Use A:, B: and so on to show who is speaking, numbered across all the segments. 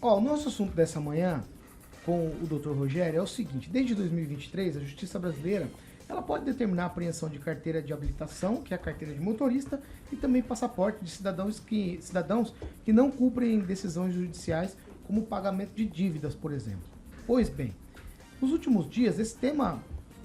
A: Ó, o nosso assunto dessa manhã com o Dr. Rogério é o seguinte: desde 2023, a Justiça Brasileira ela pode determinar a apreensão de carteira de habilitação, que é a carteira de motorista, e também passaporte de cidadãos que não cumprem decisões judiciais, como o pagamento de dívidas, por exemplo. Pois bem, nos últimos dias esse tema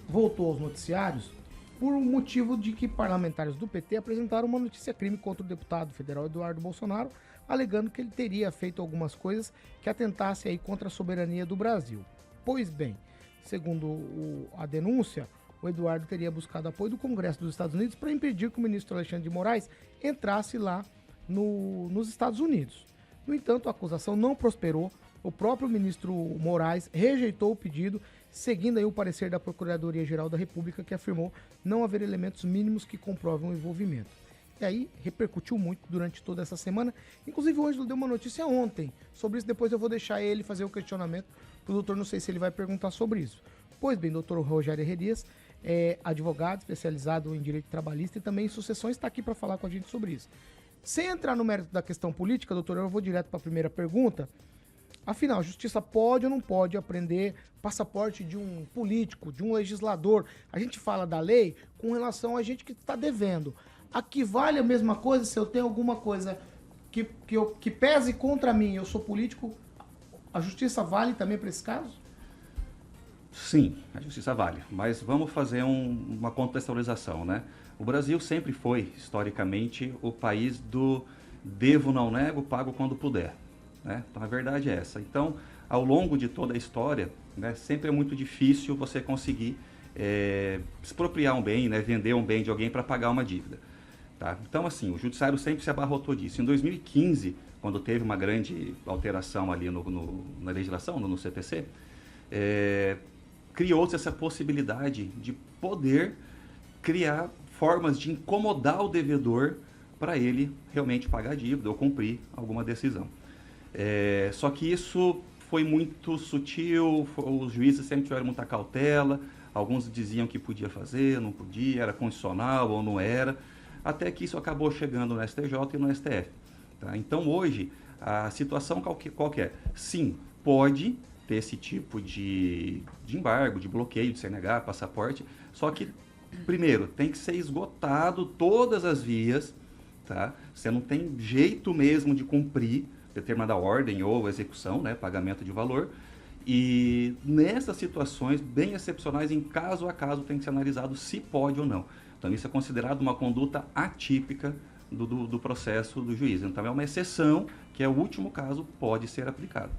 A: voltou aos noticiários por um motivo de que parlamentares do PT apresentaram uma notícia-crime contra o deputado federal Eduardo Bolsonaro, alegando que ele teria feito algumas coisas que atentassem aí contra a soberania do Brasil. Pois bem, segundo a denúncia, o Eduardo teria buscado apoio do Congresso dos Estados Unidos para impedir que o ministro Alexandre de Moraes entrasse lá nos Estados Unidos. No entanto, a acusação não prosperou. O próprio ministro Moraes rejeitou o pedido, seguindo aí o parecer da Procuradoria-Geral da República, que afirmou não haver elementos mínimos que comprovem o envolvimento. E aí repercutiu muito durante toda essa semana. Inclusive o Ângelo deu uma notícia ontem sobre isso. Depois eu vou deixar ele fazer o questionamento para o doutor, não sei se ele vai perguntar sobre isso. Pois bem, doutor Rogério Herrerias é advogado especializado em direito trabalhista e também em sucessões, está aqui para falar com a gente sobre isso. Sem entrar no mérito da questão política, doutor, eu vou direto para a primeira pergunta. Afinal, a justiça pode ou não pode apreender passaporte de um político, de um legislador? A gente fala da lei com relação a gente que está devendo. Aqui vale a mesma coisa? Se eu tenho alguma coisa que pese contra mim, eu sou político, a justiça vale também para esse caso?
B: Sim, a justiça vale, mas vamos fazer uma contextualização, né? O Brasil sempre foi, historicamente, o país do devo, não nego, pago quando puder, né? Então a verdade é essa. Então, ao longo de toda a história, né, sempre é muito difícil você conseguir expropriar um bem, né, vender um bem de alguém para pagar uma dívida. Tá? Então, assim, o judiciário sempre se abarrotou disso. Em 2015, quando teve uma grande alteração ali na legislação, no CPC, criou-se essa possibilidade de poder criar formas de incomodar o devedor para ele realmente pagar a dívida ou cumprir alguma decisão. Só que isso foi muito sutil, os juízes sempre tiveram muita cautela, alguns diziam que podia fazer, não podia, era constitucional ou não era, até que isso acabou chegando no STJ e no STF. Tá? Então hoje, a situação qual que é? Sim, pode ter esse tipo de embargo, de bloqueio, de CNH, passaporte, só que, primeiro, tem que ser esgotado todas as vias, tá? Você não tem jeito mesmo de cumprir determinada ordem ou execução, né, pagamento de valor, e nessas situações bem excepcionais, em caso a caso, tem que ser analisado se pode ou não. Então isso é considerado uma conduta atípica do processo do juiz. Então é uma exceção que é o último caso, pode ser aplicado.